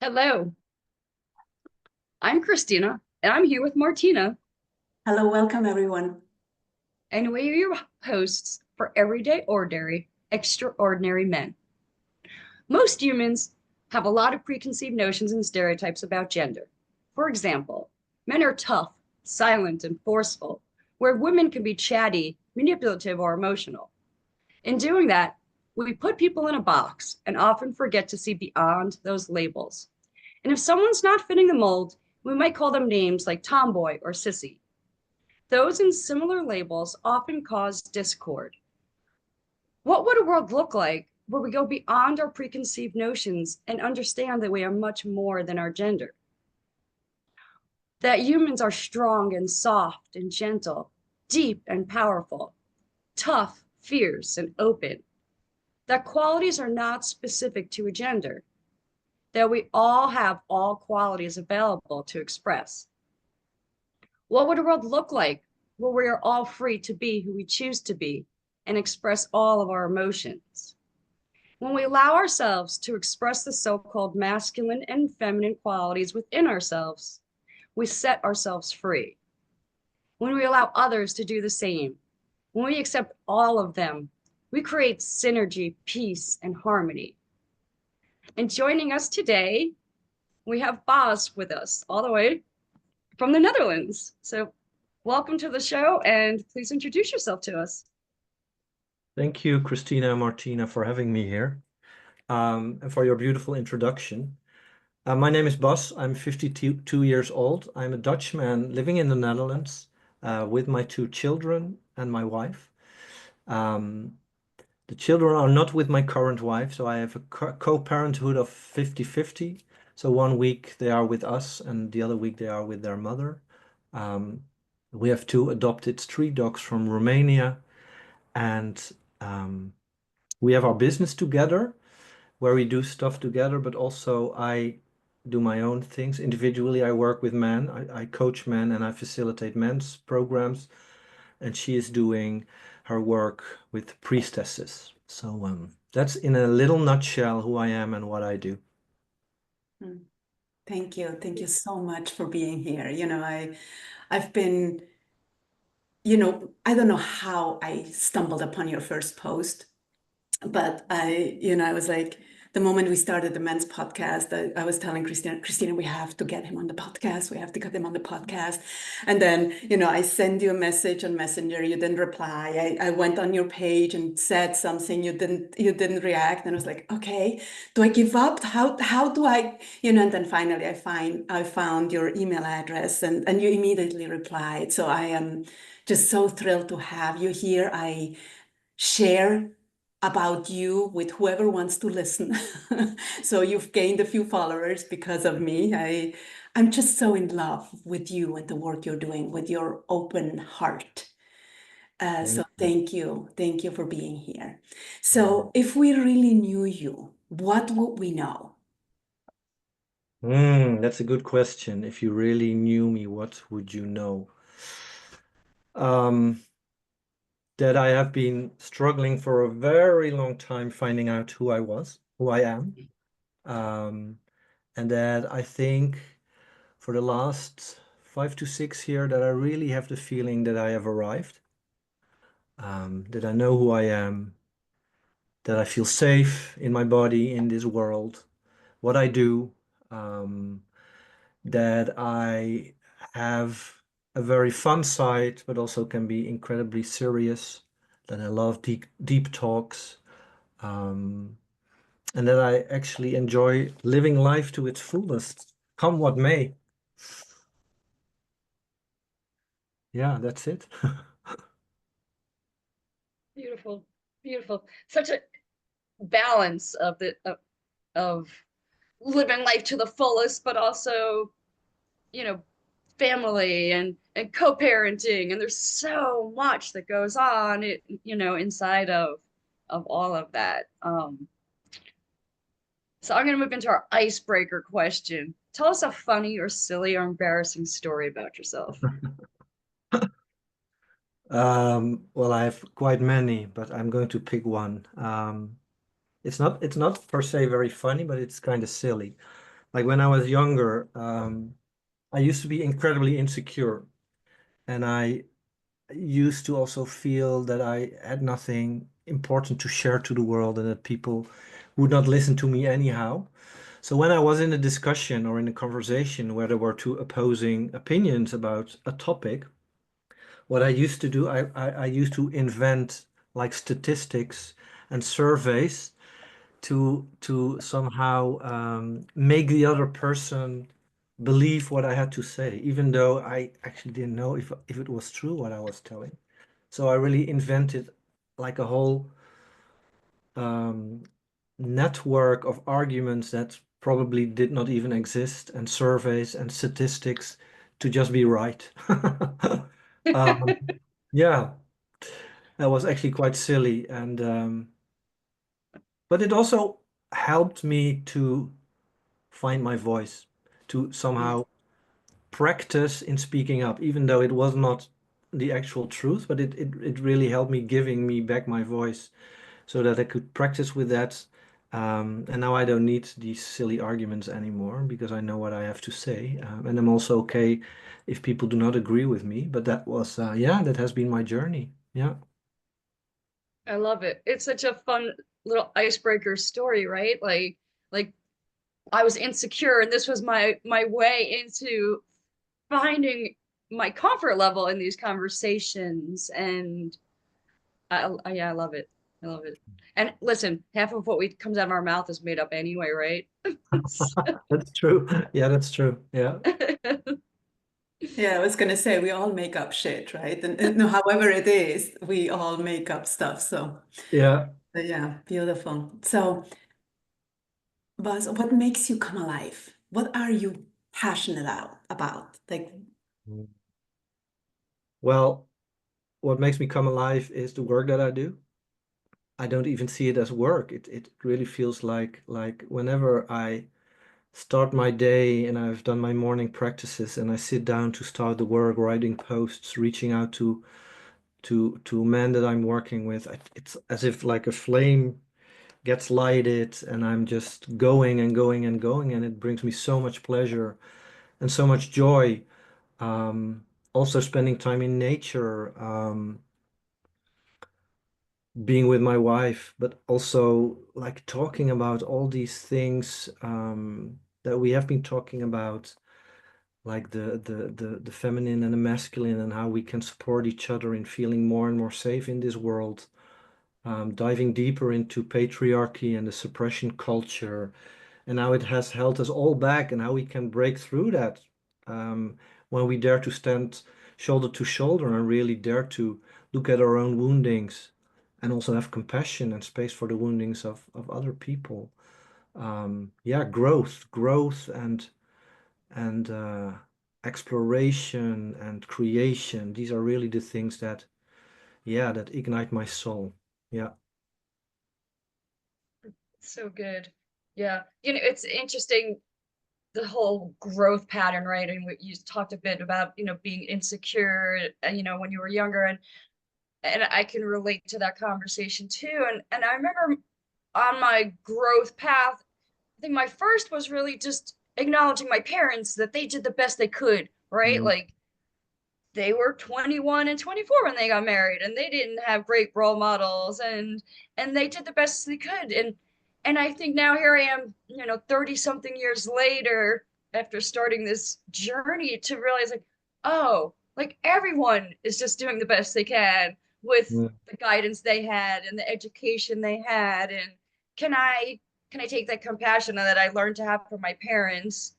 Hello, I'm Christina, and I'm here with Martina, Hello, welcome everyone. and we're your hosts for Everyday Ordinary, Extraordinary Men. Most humans have a lot of preconceived notions and stereotypes about gender. For example, men are tough, silent, and forceful, where women can be chatty, manipulative, or emotional. In doing that, we put people in a box and often forget to see beyond those labels. And if someone's not fitting the mold, we might call them names like tomboy or sissy. Those and similar labels often cause discord. What would a world look like where we go beyond our preconceived notions and understand that we are much more than our gender? That humans are strong and soft and gentle, deep and powerful, tough, fierce, and open. That qualities are not specific to a gender, that we all have all qualities available to express. What would a world look like where we are all free to be who we choose to be and express all of our emotions? When we allow ourselves to express the so-called masculine and feminine qualities within ourselves, we set ourselves free. When we allow others to do the same, when we accept all of them, we create synergy, peace, and harmony. And joining us today, we have Bas with us all the way from the Netherlands. So welcome to the show, and please introduce yourself to us. Thank you, Christina and Martina, for having me here, and for your beautiful introduction. My name is Bas. I'm 52 years old. I'm a Dutchman living in the Netherlands with my two children and my wife. The children are not with my current wife, so I have a co-parenthood of 50-50. So one week they are with us, and the other week they are with their mother. We have two adopted street dogs from Romania, and we have our business together where we do stuff together, but also I do my own things. Individually, I work with men. I coach men and I facilitate men's programs. And she is doing her work with priestesses. So that's in a little nutshell who I am and what I do. Thank you. Thank you so much for being here. I've been, I don't know how I stumbled upon your first post, but I was like, the moment we started the men's podcast, I was telling Christina, we have to get him on the podcast. We have to get him on the podcast. And then, I send you a message on Messenger. You didn't reply. I went on your page and said something. You didn't react. And I was like, okay, do I give up? How do I, and then finally I found your email address and you immediately replied. So I am just so thrilled to have you here. I share about you with whoever wants to listen. So you've gained a few followers because of me. I'm just so in love with you and the work you're doing with your open heart. So thank you. Thank you for being here. So if we really knew you, what would we know? That's a good question. If you really knew me, what would you know? That I have been struggling for a very long time finding out who I am. And that I think for the last 5 to 6 years that I really have the feeling that I have arrived, that I know who I am, that I feel safe in my body, in this world, what I do, that I have a very fun side, but also can be incredibly serious, that I love deep talks, and that I actually enjoy living life to its fullest, come what may. Yeah, that's it. Beautiful, beautiful. Such a balance of living life to the fullest, but also, you know, family and co-parenting, and there's so much that goes on, inside of all of that. So I'm going to move into our icebreaker question. Tell us a funny or silly or embarrassing story about yourself. Well, I have quite many, but I'm going to pick one. It's not per se very funny, but it's kind of silly. Like when I was younger, I used to be incredibly insecure, and I used to also feel that I had nothing important to share to the world and that people would not listen to me anyhow. So when I was in a discussion or in a conversation where there were two opposing opinions about a topic, what I used to do, I used to invent like statistics and surveys to somehow make the other person believe what I had to say, even though I actually didn't know if it was true what I was telling. So I really invented like a whole um, network of arguments that probably did not even exist, and surveys and statistics to just be right. Um, yeah, that was actually quite silly, and but it also helped me to find my voice, to Mm. somehow practice in speaking up, even though it was not the actual truth, but it really helped me giving me back my voice so that I could practice with that. And now I don't need these silly arguments anymore because I know what I have to say. And I'm also okay if people do not agree with me. But that was, yeah, that has been my journey. Yeah. I love it. It's such a fun little icebreaker story, right? Like I was insecure and this was my way into finding my comfort level in these conversations. And yeah, I love it. I love it. And listen, half of what we comes out of our mouth is made up anyway, right? That's true. Yeah, that's true. Yeah. Yeah, I was gonna say we all make up shit, right? And no, however it is, we all make up stuff. So Yeah. yeah, beautiful. So, Buzz, what makes you come alive? What are you passionate about? Like, Well, what makes me come alive is the work that I do. I don't even see it as work. It really feels like whenever I start my day and I've done my morning practices and I sit down to start the work, writing posts, reaching out to men that I'm working with, it's as if like a flame gets lighted and I'm just going and going and going, and it brings me so much pleasure and so much joy. Also spending time in nature, being with my wife, but also like talking about all these things that we have been talking about, like the feminine and the masculine, and how we can support each other in feeling more and more safe in this world. Diving deeper into patriarchy and the suppression culture, and how it has held us all back, and how we can break through that um, when we dare to stand shoulder to shoulder and really dare to look at our own woundings and also have compassion and space for the woundings of other people. Yeah, growth and exploration and creation. These are really the things that, yeah, that ignite my soul. Yeah. So good. Yeah. You know, it's interesting the whole growth pattern, right? And you talked a bit about, being insecure, when you were younger, and I can relate to that conversation too. And I remember on my growth path, I think my first was really just acknowledging my parents that they did the best they could, right? Mm, Like they were 21 and 24 when they got married and they didn't have great role models, and they did the best they could. And I think now here I am, 30 something years later after starting this journey to realize like, oh, like everyone is just doing the best they can with mm, the guidance they had and the education they had. And can I can I take that compassion that I learned to have from my parents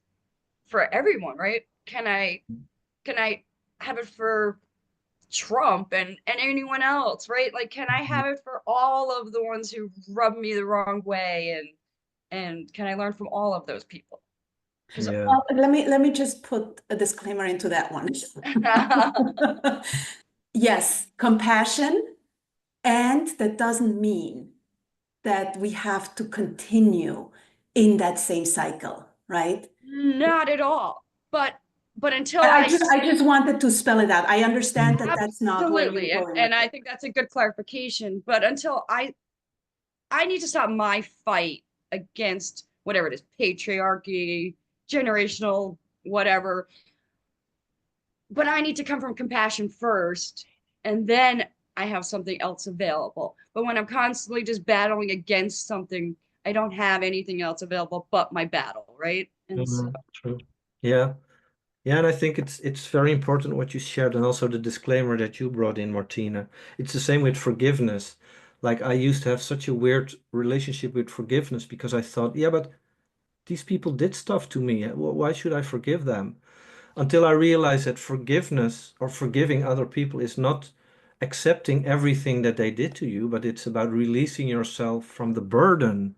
for everyone, right? Can I have it for Trump and anyone else, right? Like, can I mm. have it for all of the ones who rub me the wrong way, and can I learn from all of those people? Because Yeah. well, let me just put a disclaimer into that one. Yes, compassion, and that doesn't mean that we have to continue in that same cycle, right? not at all. But until I I just I just wanted to spell it out. I understand that that's not where you're absolutely, and going with and I it. think that's a good clarification. But until I need to stop my fight against whatever it is, patriarchy, generational, whatever. But I need to come from compassion first, and then I have something else available. But when I'm constantly just battling against something, I don't have anything else available but my battle, right? And so, True. Yeah. Yeah, and I think it's very important what you shared, and also the disclaimer that you brought in, Martina. It's the same with forgiveness. Like I used to have such a weird relationship with forgiveness because I thought, yeah, but these people did stuff to me. Why should I forgive them? Until I realized that forgiveness or forgiving other people is not accepting everything that they did to you, but it's about releasing yourself from the burden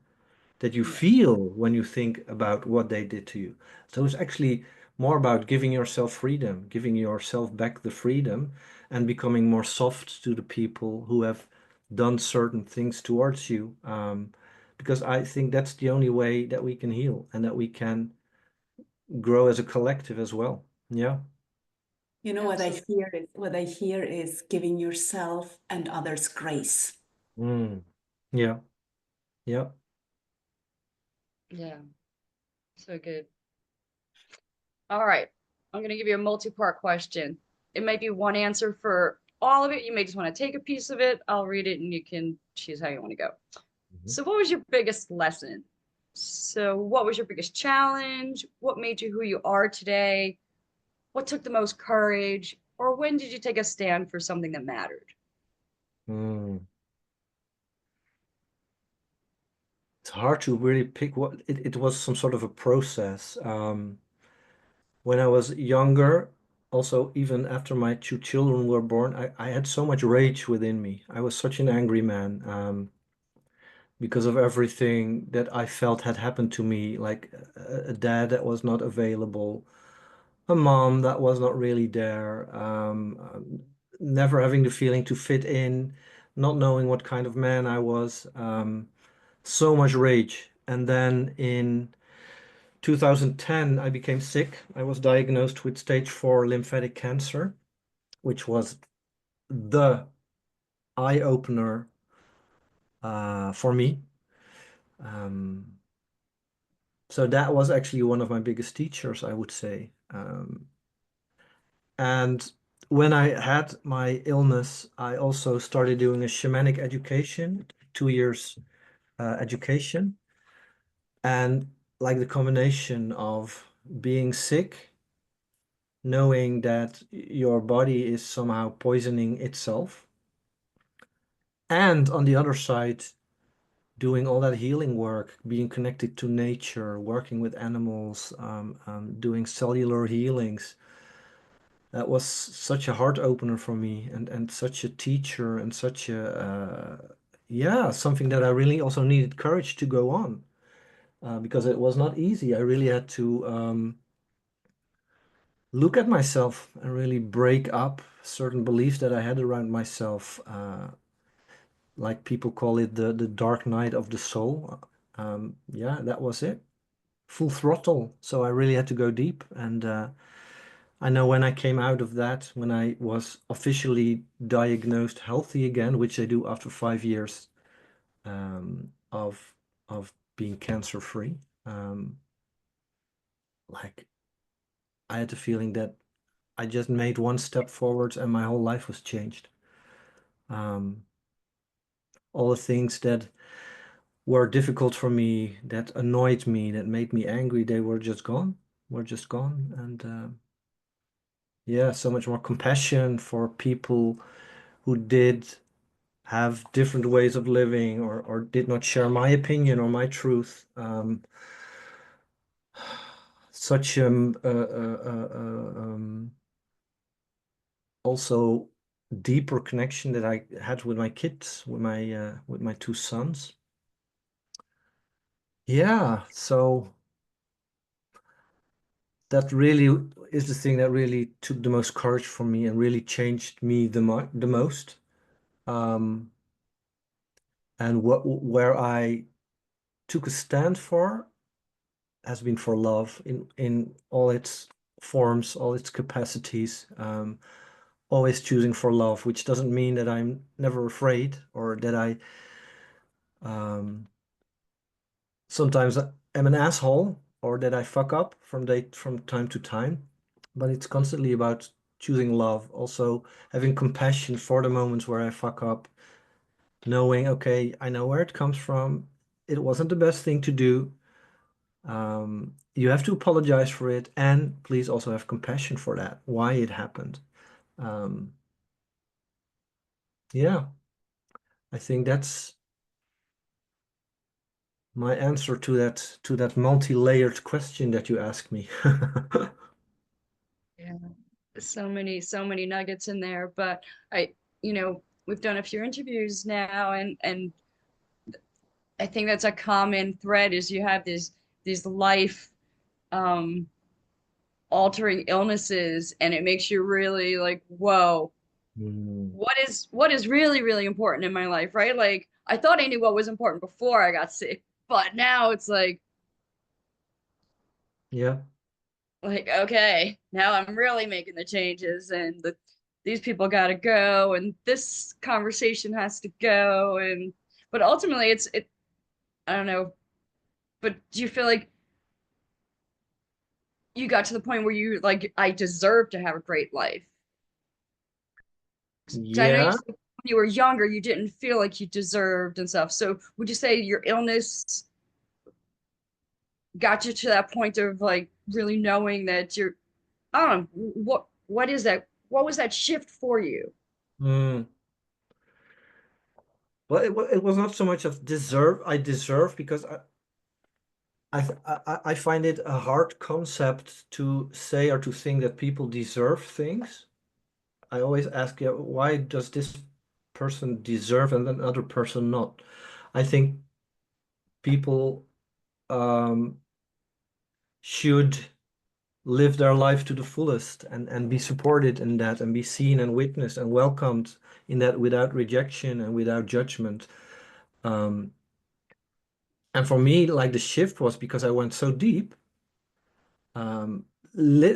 that you yeah, feel when you think about what they did to you. So it's actually more about giving yourself freedom, giving yourself back the freedom, and becoming more soft to the people who have done certain things towards you. Because I think that's the only way that we can heal and that we can grow as a collective as well. Yeah. You know, absolutely. what I hear is giving yourself and others grace. Mm. Yeah. Yeah. Yeah, so good. All right. I'm going to give you a multi-part question. It might be one answer for all of it. You may just want to take a piece of it. I'll read it and you can choose how you want to go. Mhm. So, what was your biggest lesson? So, what was your biggest challenge? What made you who you are today? What took the most courage? Or when did you take a stand for something that mattered? Mm. It's hard to really pick what it was some sort of a process. When I was younger, also even after my two children were born, I had so much rage within me. I was such an angry man, because of everything that I felt had happened to me, like a dad that was not available, a mom that was not really there, never having the feeling to fit in, not knowing what kind of man I was, so much rage. And then in 2010, I became sick. I was diagnosed with stage 4 lymphatic cancer, which was the eye opener for me. Um, so that was actually one of my biggest teachers, I would say. And when I had my illness, I also started doing a shamanic education, 2 years education. And like the combination of being sick, knowing that your body is somehow poisoning itself, and on the other side, doing all that healing work, being connected to nature, working with animals, doing cellular healings. That was such a heart opener for me, and such a teacher, and such a yeah, something that I really also needed courage to go on, because it was not easy. I really had to look at myself and really break up certain beliefs that I had around myself. Like people call it the dark night of the soul. Yeah, that was it. Full throttle. So I really had to go deep. And I know when I came out of that, when I was officially diagnosed healthy again, which I do after 5 years of being cancer free, like I had the feeling that I just made one step forward and my whole life was changed. Um, all the things that were difficult for me, that annoyed me, that made me angry, they were just gone. Were just gone. And yeah, so much more compassion for people who did have different ways of living, or did not share my opinion or my truth. Such also deeper connection that I had with my kids, with my two sons. Yeah, so that really is the thing that really took the most courage from me and really changed me the most. Um, and where I took a stand for has been for love in all its forms, all its capacities. Always choosing for love, which doesn't mean that I'm never afraid, or that I um, sometimes am an asshole, or that I fuck up from time to time, but it's constantly about choosing love, also having compassion for the moments where I fuck up, knowing, okay, I know where it comes from. It wasn't the best thing to do. You have to apologize for it, and please also have compassion for that, why it happened. Yeah, I think that's my answer to that multi-layered question that you asked me. Yeah, so many nuggets in there. But we've done a few interviews now, and I think that's a common thread is you have these life um altering illnesses, and it makes you really like, whoa, Mm, what is really, really important in my life, right? Like I thought I knew what was important before I got sick, but now it's yeah. like okay, now I'm really making the changes, and these people got to go, and this conversation has to go, and but ultimately it I don't know, but do you feel like you got to the point where you like, I deserve to have a great life? 'Cause I know you Yeah. said when you were younger, you didn't feel like you deserved and stuff. So would you say your illness got you to that point of like really knowing that you're, I don't know, what is that? What was that shift for you? Mm. Well, it was not so much of deserve. I deserve because I find it a hard concept to say or to think that people deserve things. I always ask, yeah, why does this person deserve and another person not? I think people should live their life to the fullest and be supported in that and be seen and witnessed and welcomed in that without rejection and without judgment. Um, and for me, like the shift was because I went so deep, um,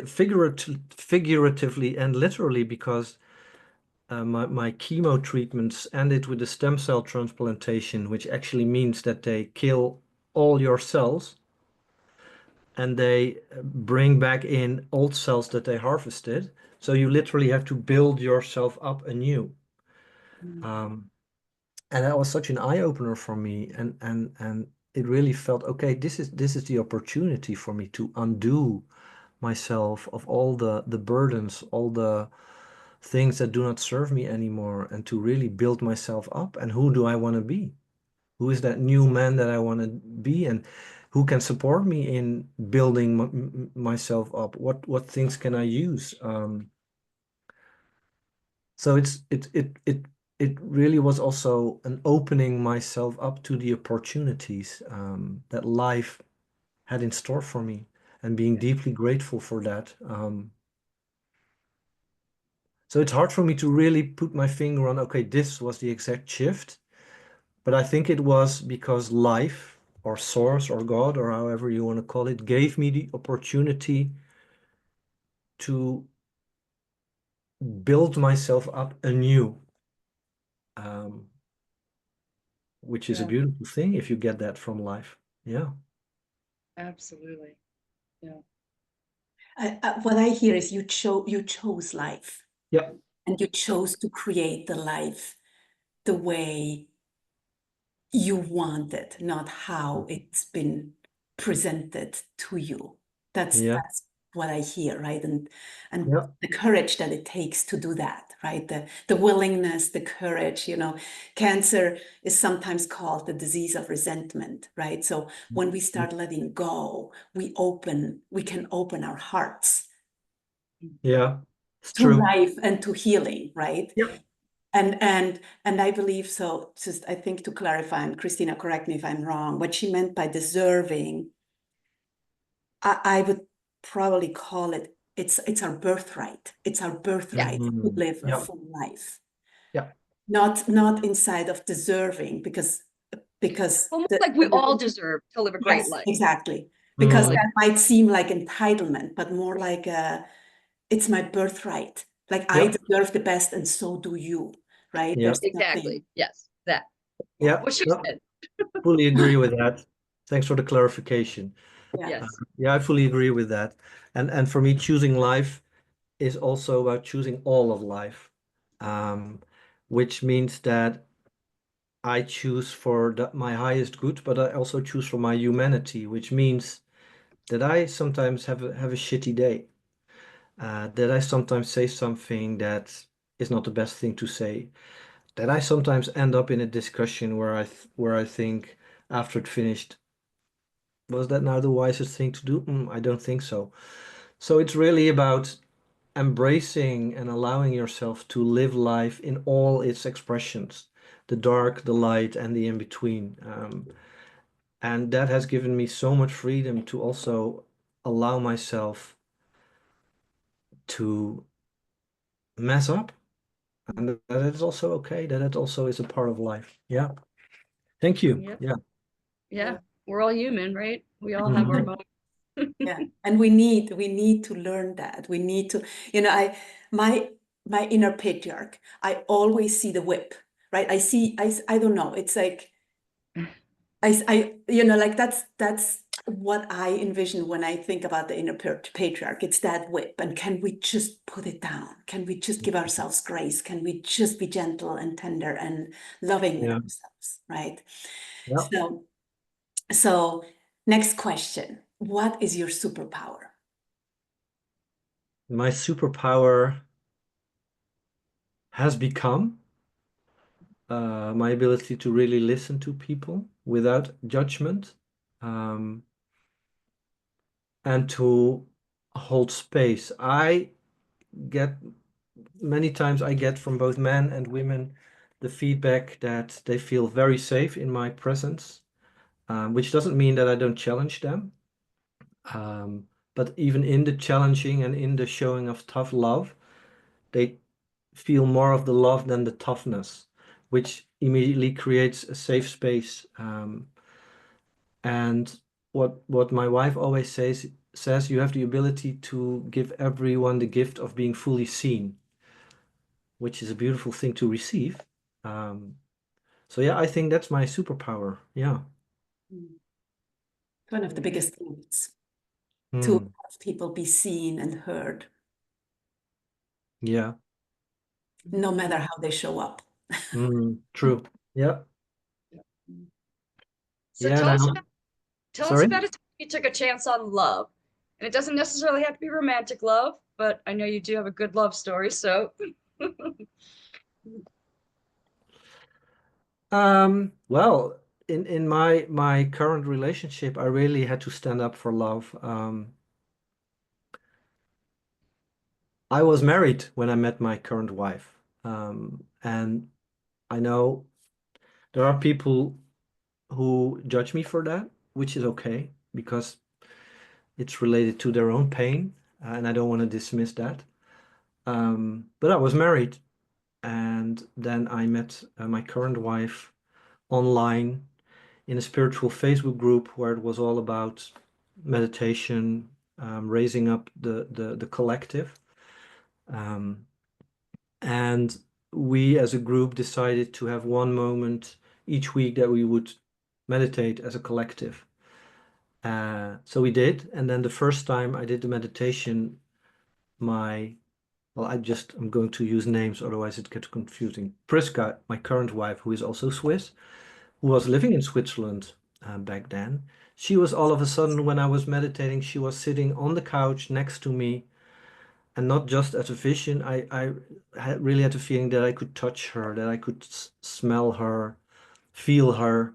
figuratively and literally, because my chemo treatments ended with a stem cell transplantation, which actually means that they kill all your cells and they bring back in old cells that they harvested. So you literally have to build yourself up anew. Um, and that was such an eye opener for me, and it really felt okay. This is the opportunity for me to undo myself of all the burdens, all the things that do not serve me anymore, and to really build myself up. And who do I want to be? Who is that new man that I want to be, and who can support me in building myself up? What things can I use? So it really was also an opening myself up to the opportunities that life had in store for me, and being deeply grateful for that. So it's hard for me to really put my finger on, okay, this was the exact shift, but I think it was because life or source or God or however you want to call it gave me the opportunity to build myself up anew, um, which is a Yeah, beautiful thing if you get that from life. Yeah. absolutely. Yeah. What I hear is you chose life, Yeah. and you chose to create the life the way you want it, not how it's been presented to you. Yeah. That's what I hear, right? And Yeah. the courage that it takes to do that, right? The willingness, the courage, cancer is sometimes called the disease of resentment, right? So when we start letting go, we can open our hearts Yeah. It's to true. life and to healing, right? Yep. And I believe so. Just I think to clarify, and Christina, correct me if I'm wrong. What she meant by deserving, I would probably call it it's our birthright. It's our Yeah. birthright to Mm. live a Yeah. full life, Yeah. not inside of deserving, because Almost the like we all deserve to live a great yes, life. exactly, because Mm. Like, that might seem like entitlement, but more like it's my birthright. Like I Yeah. deserve the best, and so do you, right? Yeah. There's nothing. exactly. Yes. That. Yeah. Yeah. What she No, said. fully agree with that. Thanks for the clarification. Yeah. Yes. Yeah, I fully agree with that. And for me, choosing life is also about choosing all of life, um, which means that I choose for my highest good, but I also choose for my humanity, which means that I sometimes have a shitty day, that I sometimes say something that is not the best thing to say, that I sometimes end up in a discussion where I think after it finished, was that now the wisest thing to do? I don't think so. So it's really about embracing and allowing yourself to live life in all its expressions, the dark, the light, and the in between. And that has given me so much freedom to also allow myself to mess up, and that it's also okay, that it also is a part of life. Yeah. Thank you. Yeah. Yeah. Yeah. We're all human, right? We all have our Mhm. moments. Yeah, and we need to learn that. We need to, my inner patriarch, I always see the whip, right? I don't know. It's like like that's what I envision when I think about the inner patriarch. It's that whip, and can we just put it down? Can we just give ourselves grace? Can we just be gentle and tender and loving with Yeah. ourselves, right? Yeah. So next question. What is your superpower? My superpower has become my ability to really listen to people without judgment, um, and to hold space. Get Many times I get from both men and women the feedback that they feel very safe in my presence, which doesn't mean that I don't challenge them. Um, but even in the challenging and in the showing of tough love, they feel more of the love than the toughness, which immediately creates a safe space. And what my wife always says, you have the ability to give everyone the gift of being fully seen, which is a beautiful thing to receive. Um, so yeah, I think that's my superpower. Yeah. One of the Yeah. biggest things to Mm, have people be seen and heard, yeah. no matter how they show up. True. Yeah. So Yeah. tell us Now, about tell us sorry. about a time you took a chance on love. And it doesn't necessarily have to be romantic love, but I know you do have a good love story, so Well, in my current relationship, I really had to stand up for love. I was married when I met my current wife, and I know there are people who judge me for that, which is okay because it's related to their own pain, and I don't want to dismiss that. But I was married, and then I met my current wife online in a spiritual Facebook group where it was all about meditation, raising up the collective. Um, and we as a group decided to have one moment each week that we would meditate as a collective. So we did, and then the first time I did the meditation, my well, I'm going to use names, otherwise it gets confusing. Priska, my current wife, who is also Swiss, who was living in Switzerland back then, she was all of a sudden, when I was meditating, she was sitting on the couch next to me, and not just as a vision. Really had the feeling that I could touch her, that I could smell her, feel her,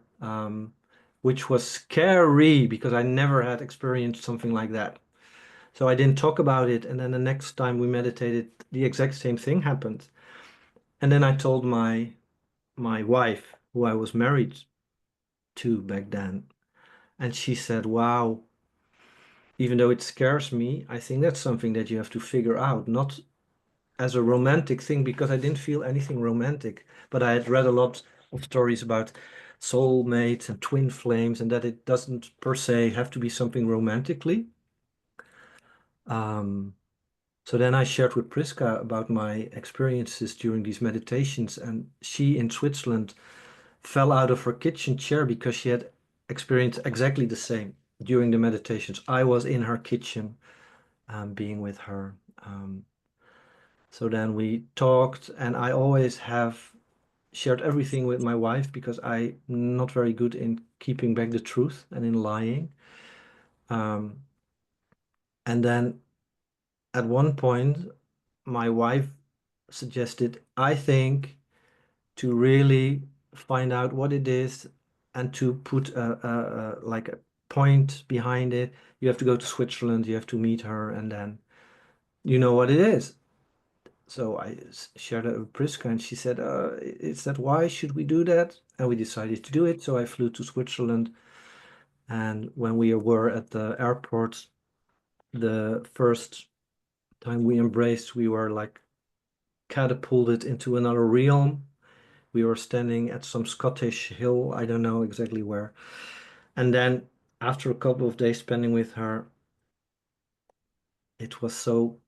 which was scary because I never had experienced something like that. So I didn't talk about it. And then the next time we meditated, the exact same thing happened. And then I told my wife, who I was married to back then, and she said, "Wow, even though it scares me, I think that's something that you have to figure out, not as a romantic thing, because I didn't feel anything romantic, but I had read a lot of stories about soulmates and twin flames, and that it doesn't per se have to be something romantically." Um, So then I shared with Priska about my experiences during these meditations, and she in Switzerland fell out of her kitchen chair because she had experienced exactly the same. during the meditations, I was in her kitchen, being with her. So then we talked, and I always have shared everything with my wife because I'm not very good in keeping back the truth and in lying. And then at one point, my wife suggested, I think, to really find out what it is and to put like a point behind it. You have to go to Switzerland, you have to meet her, and then you know what it is. So I shared it with Priska, and she said, "Is that why? Should we do that?" And we decided to do it. So I flew to Switzerland, and when we were at the airport, the first time we embraced, we were like catapulted into another realm. We were standing at some Scottish hill, I don't know exactly where. And then after a couple of days spending with her, it was so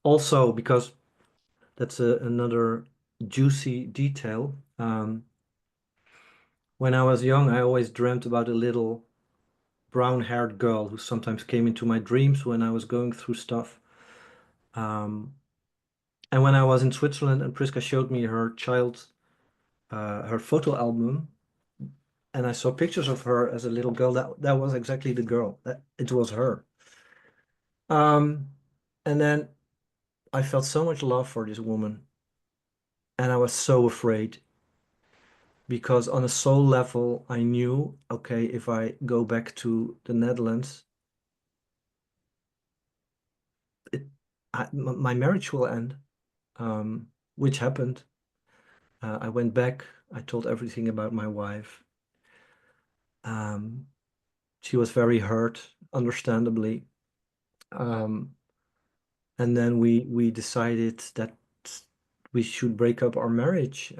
also because that's another juicy detail. When I was young, I always dreamt about a little brown-haired girl who sometimes came into my dreams when I was going through stuff. Um, and when I was in Switzerland and Priska showed me her photo album, and I saw pictures of her as a little girl, that was exactly the girl. That it was her. Um, and then I felt so much love for this woman, and I was so afraid because on a soul level, I knew, okay, if I go back to the Netherlands, my marriage will end, which happened. I went back. I told everything about my wife. Um, she was very hurt, understandably. Um, and then we decided that we should break up our marriage,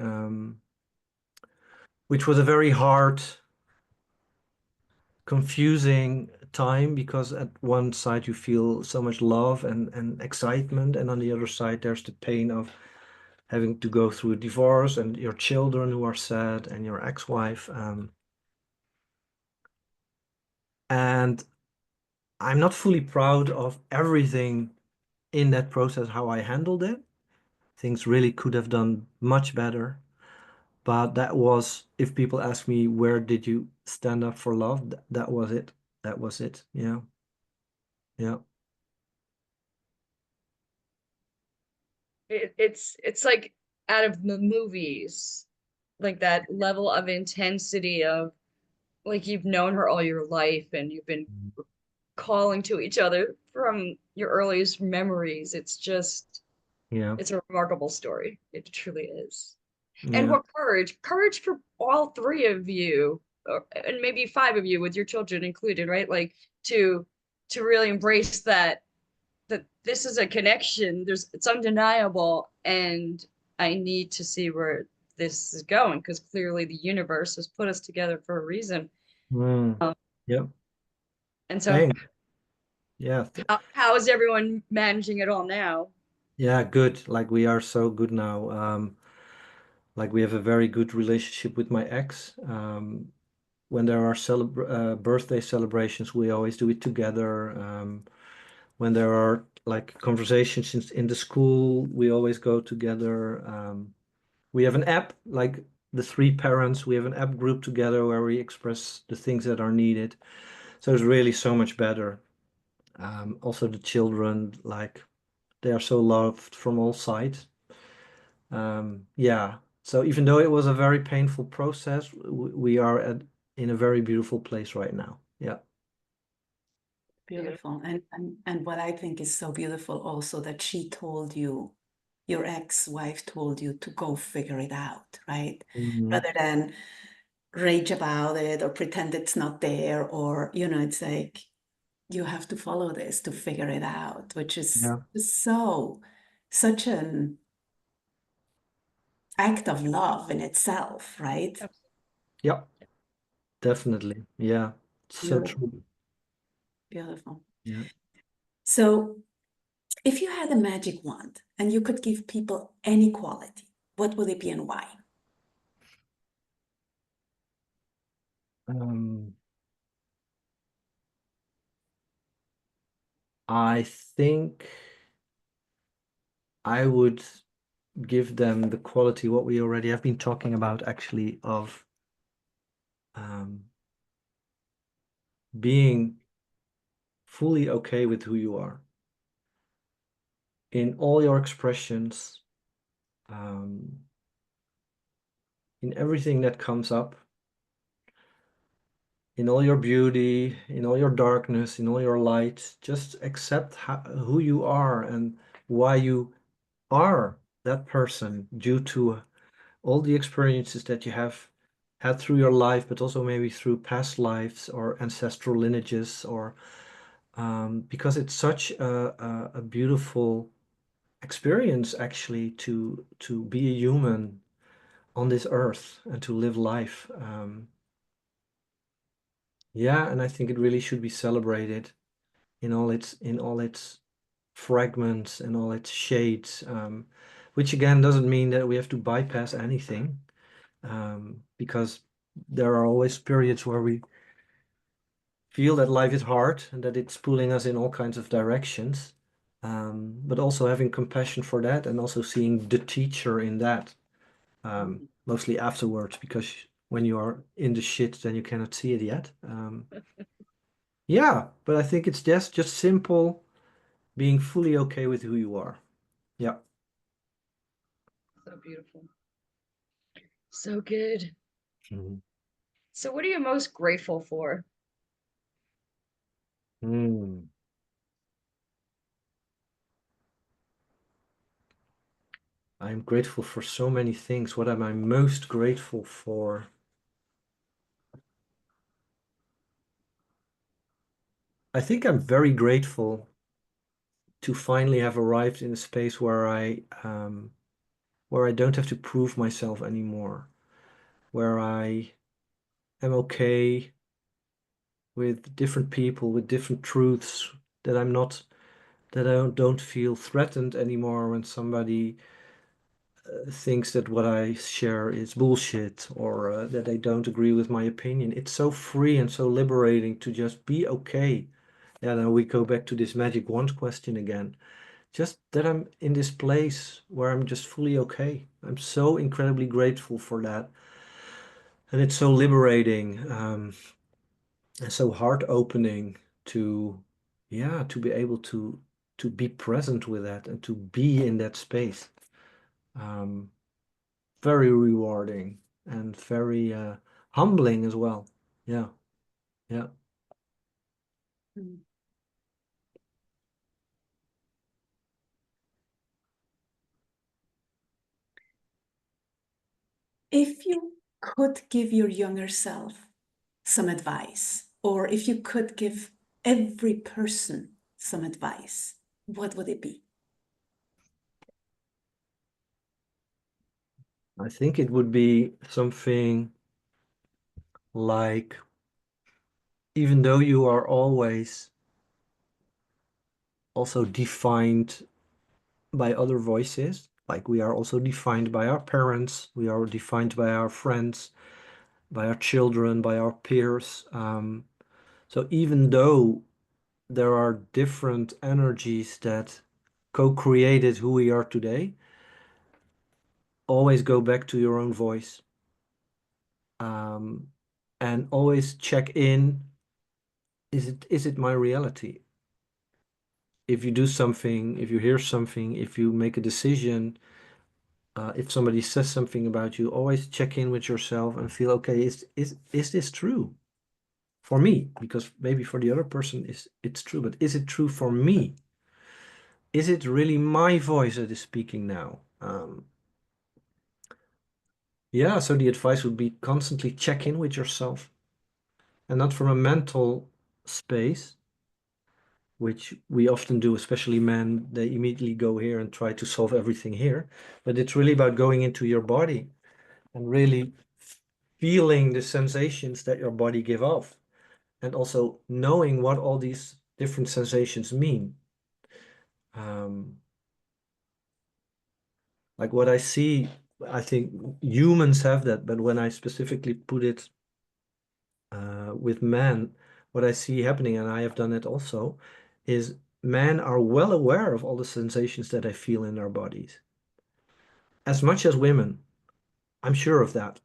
which was a very hard, confusing time because at one side you feel so much love and excitement, and on the other side there's the pain of having to go through a divorce and your children who are sad and your ex-wife. And I'm not fully proud of everything in that process, how I handled it. Things really could have done much better. But that was, if people ask me, where did you stand up for love? That was it. That was it. Yeah. Yeah. It's like out of the movies, like that level of intensity of like you've known her all your life and you've been calling to each other from your earliest memories. Yeah. It's a remarkable story. It truly is. And Yeah. what courage for all three of you, and maybe five of you with your children included, right? Like to to really embrace that this is a connection. It's undeniable, and I need to see where this is going because clearly the universe has put us together for a reason. Mm. Um, Yep. and so, Thanks. Yeah. how is everyone managing it all now? Yeah, good. Like we are so good now. Like we have a very good relationship with my ex. When there are birthday celebrations, we always do it together. When there are like conversations in the school, we always go together. We have an app, like the three parents, we have an app group together where we express the things that are needed. So it's really so much better. Also the children, like they are so loved from all sides. Yeah. So even though it was a very painful process, we are in a very beautiful place right now. Yeah. Beautiful. And what I think is so beautiful also that she told you, your ex-wife told you to go figure it out, right? Mhm. Rather than rage about it or pretend it's not there, or, it's like you have to follow this to figure it out, which is Yeah. such an act of love in itself, right? Yeah, definitely. Yeah. So Beautiful. true. Beautiful. Yeah. So if you had a magic wand and you could give people any quality, what would it be and why? Um, I think I would give them the quality, what we already have been talking about, actually, of being fully okay with who you are in all your expressions, in everything that comes up, in all your beauty, in all your darkness, in all your light. Just accept who you are and why you are that person due to all the experiences that you have had through your life, but also maybe through past lives or ancestral lineages, or because it's such a beautiful experience actually to be a human on this earth and to live life. Yeah, and I think it really should be celebrated in all its fragments and all its shades, which again doesn't mean that we have to bypass anything, because there are always periods where we feel that life is hard and that it's pulling us in all kinds of directions, but also having compassion for that and also seeing the teacher in that, mostly afterwards, because when you are in the shit, then you cannot see it yet. Yeah, but I think it's just simple, being fully okay with who you are. Yeah. So beautiful. So good. Mhm. So, what are you most grateful for? Mm. I'm grateful for so many things. What am I most grateful for? I think I'm very grateful to finally have arrived in a space where I don't have to prove myself anymore, where I am okay with different people, with different truths, that I'm not, that I don't feel threatened anymore when somebody thinks that what I share is bullshit, or that they don't agree with my opinion. It's so free and so liberating to just be okay. And then we go back to this magic wand question again. Just that I'm in this place where I'm just fully okay. I'm so incredibly grateful for that. And it's so liberating, and so heart opening to, yeah, to be able to be present with that and to be in that space. Um, Very rewarding and very humbling as well. Yeah, yeah. Mm. If you could give your younger self some advice, or if you could give every person some advice, what would it be? I think it would be something like, even though you are always also defined by other voices, like we are also defined by our parents, we are defined by our friends, by our children, by our peers. So even though there are different energies that co-created who we are today, always go back to your own voice, um, and always check in. Is it my reality? If you do something, if you hear something, if you make a decision, if somebody says something about you, always check in with yourself and feel, okay, is this true for me? Because maybe for the other person it's true, but is it true for me? Is it really my voice that is speaking now? Yeah, so the advice would be constantly check in with yourself, and not from a mental space, which we often do, especially men. They immediately go here and try to solve everything here. But it's really about going into your body and really feeling the sensations that your body give off, and also knowing what all these different sensations mean. Um, like what I see, I think humans have that, but when I specifically put it with men, what I see happening, and I have done it also, is men are well aware of all the sensations that they feel in their bodies, as much as women. I'm sure of that.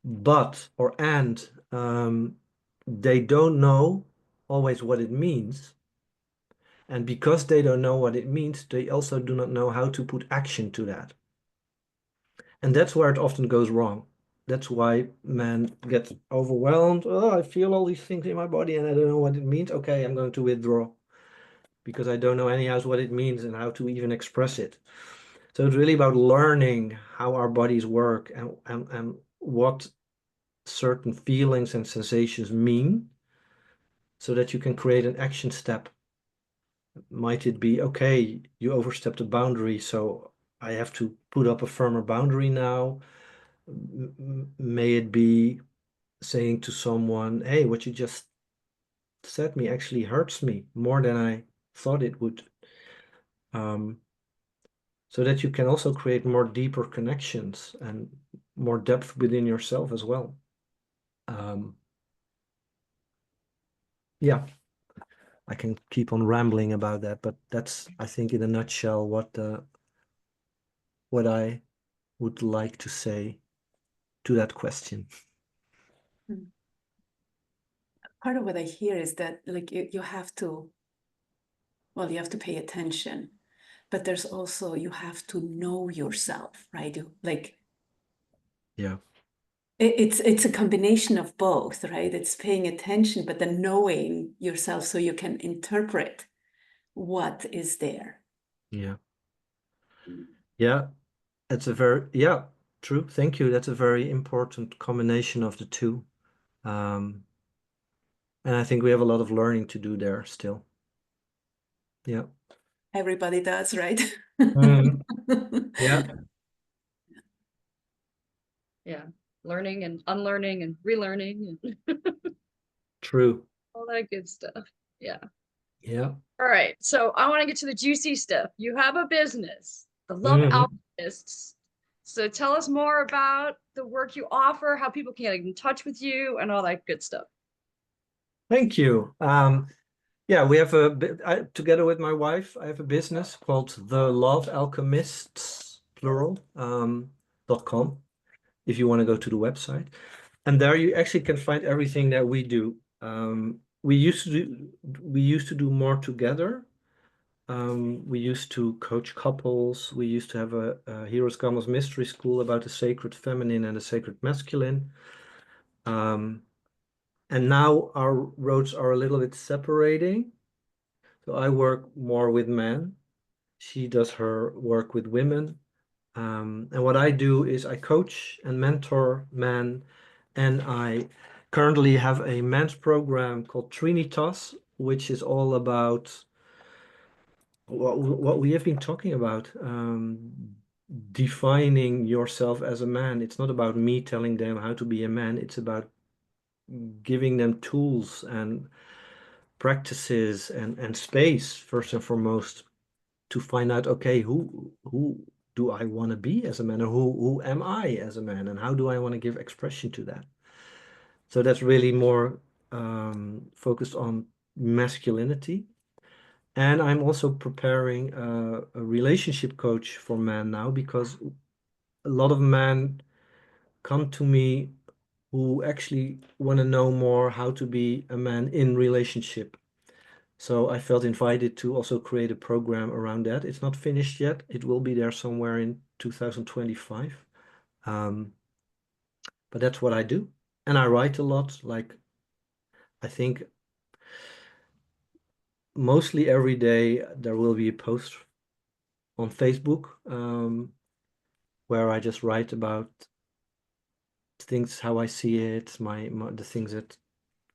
But, they don't know always what it means. And because they don't know what it means, they also do not know how to put action to that. And that's where it often goes wrong. That's why men get overwhelmed. Oh, I feel all these things in my body and I don't know what it means. Okay, I'm going to withdraw because I don't know anyhow what it means and how to even express it. So it's really about learning how our bodies work and what certain feelings and sensations mean so that you can create an action step. Might it be, okay, you overstepped a boundary, so I have to put up a firmer boundary now? May it be saying to someone, hey, what you just said me actually hurts me more than I thought it would. So that you can also create more deeper connections and more depth within yourself as well. Yeah, I can keep on rambling about that, but that's, I think, in a nutshell, what I would like to say to that question. Part of what I hear is that like you have to, well, you have to pay attention, but there's also, you have to know yourself, right? Yeah. It's a combination of both, right? It's paying attention, but then knowing yourself so you can interpret what is there. Yeah. Yeah. That's a very, yeah, true. Thank you. That's a very important combination of the two. And I think we have a lot of learning to do there still. Yeah. Everybody does, right? Yeah. Yeah. Learning and unlearning and relearning and True. all that good stuff. Yeah. Yeah. All right. So I want to get to the juicy stuff. You have a business, the Love Mhm. Alchemists. So tell us more about the work you offer, how people can get in touch with you, and all that good stuff. Thank you. Yeah, we have together with my wife, I have a business called The Love Alchemists, plural, .com, if you want to go to the website. And there you actually can find everything that we do. We used to do more together. We used to coach couples. We used to have a Heroes Gamma's mystery school about the sacred feminine and the sacred masculine. And now our roads are a little bit separating. So I work more with men. She does her work with women. And what I do is I coach and mentor men. And I currently have a men's program called Trinitas, which is all about what we have been talking about, defining yourself as a man. It's not about me telling them how to be a man. It's about giving them tools and practices and space, first and foremost, to find out, okay, who do I want to be as a man, or who am I as a man, and how do I want to give expression to that? So that's really more focused on masculinity. And I'm also preparing a relationship coach for men now, because a lot of men come to me who actually want to know more how to be a man in relationship. So I felt invited to also create a program around that. It's not finished yet. It will be there somewhere in 2025. But that's what I do. And I write a lot. Like, I think mostly every day there will be a post on Facebook where I just write about things, how I see it, the things that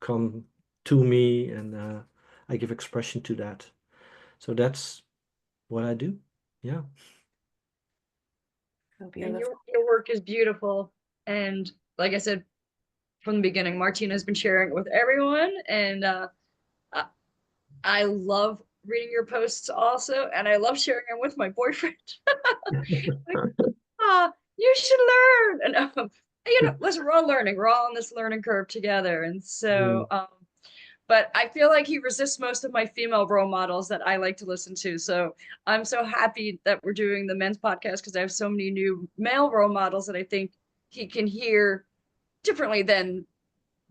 come to me, and I give expression to that. So that's what I do. Yeah. And your work is beautiful. And like I said from the beginning, Martina has been sharing it with everyone. And I love reading your posts also. And I love sharing them with my boyfriend. Like, you should learn. And listen, we're all learning. We're all on this learning curve together. And so but I feel like he resists most of my female role models that I like to listen to. So I'm so happy that we're doing the men's podcast because I have so many new male role models that I think he can hear differently than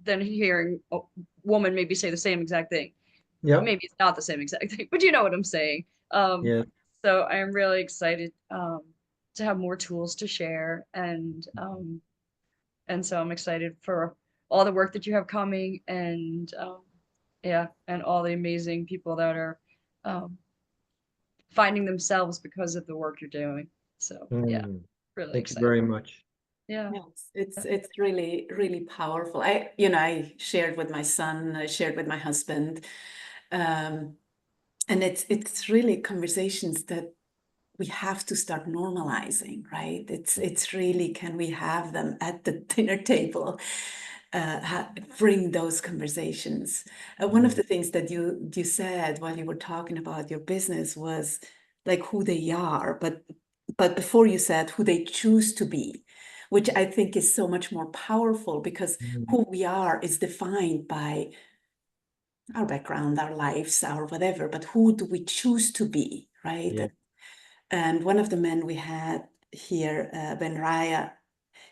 hearing a woman maybe say the same exact thing. Yeah. Maybe it's not the same exact thing, but you know what I'm saying. Yeah. So I am really excited to have more tools to share, and so I'm excited for all the work that you have coming, and yeah, and all the amazing people that are um, finding themselves because of the work you're doing. So yeah, really Thank you excited. very much. Yeah. Yes, it's really, really powerful. I shared with my son, I shared with my husband, and it's really conversations that we have to start normalizing, right? It's really, can we have them at the dinner table? Bring those conversations. One of the things that you said while you were talking about your business was like who they are, but before you said who they choose to be, which I think is so much more powerful, because who we are is defined by our background, our lives, our whatever, but who do we choose to be, right? Yeah. And one of the men we had here, Ben Raya,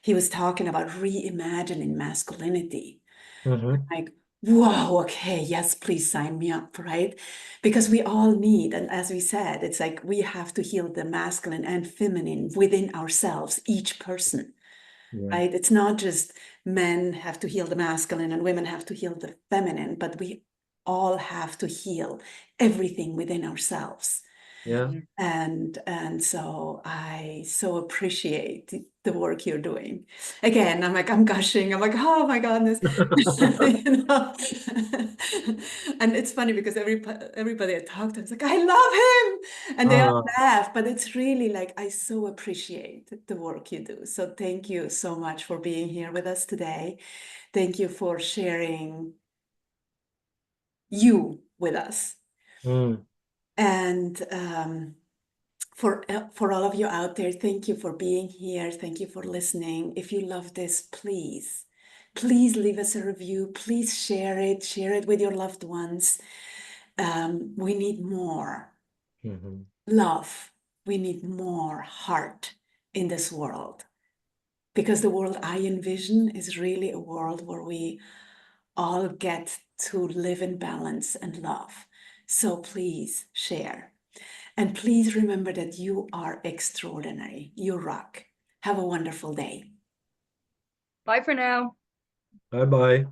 he was talking about reimagining masculinity. Like, whoa, okay, yes, please sign me up, right? Because we all need, and as we said, it's like we have to heal the masculine and feminine within ourselves, each person, right? It's not just men have to heal the masculine and women have to heal the feminine, but we all have to heal everything within ourselves. Yeah. And so I so appreciate the work you're doing. Again, I'm gushing. I'm like, oh my goodness. You know? And it's funny because everybody I talk to is like, I love him. And they all laugh, but it's really like, I so appreciate the work you do. So thank you so much for being here with us today. Thank you for sharing you with us. And for all of you out there, thank you for being here. Thank you for listening. If you love this, please leave us a review. Please share it with your loved ones. We need more love. We need more heart in this world, because the world I envision is really a world where we all get to live in balance and love. So please share. And please remember that you are extraordinary. You rock. Have a wonderful day. Bye for now. Bye bye.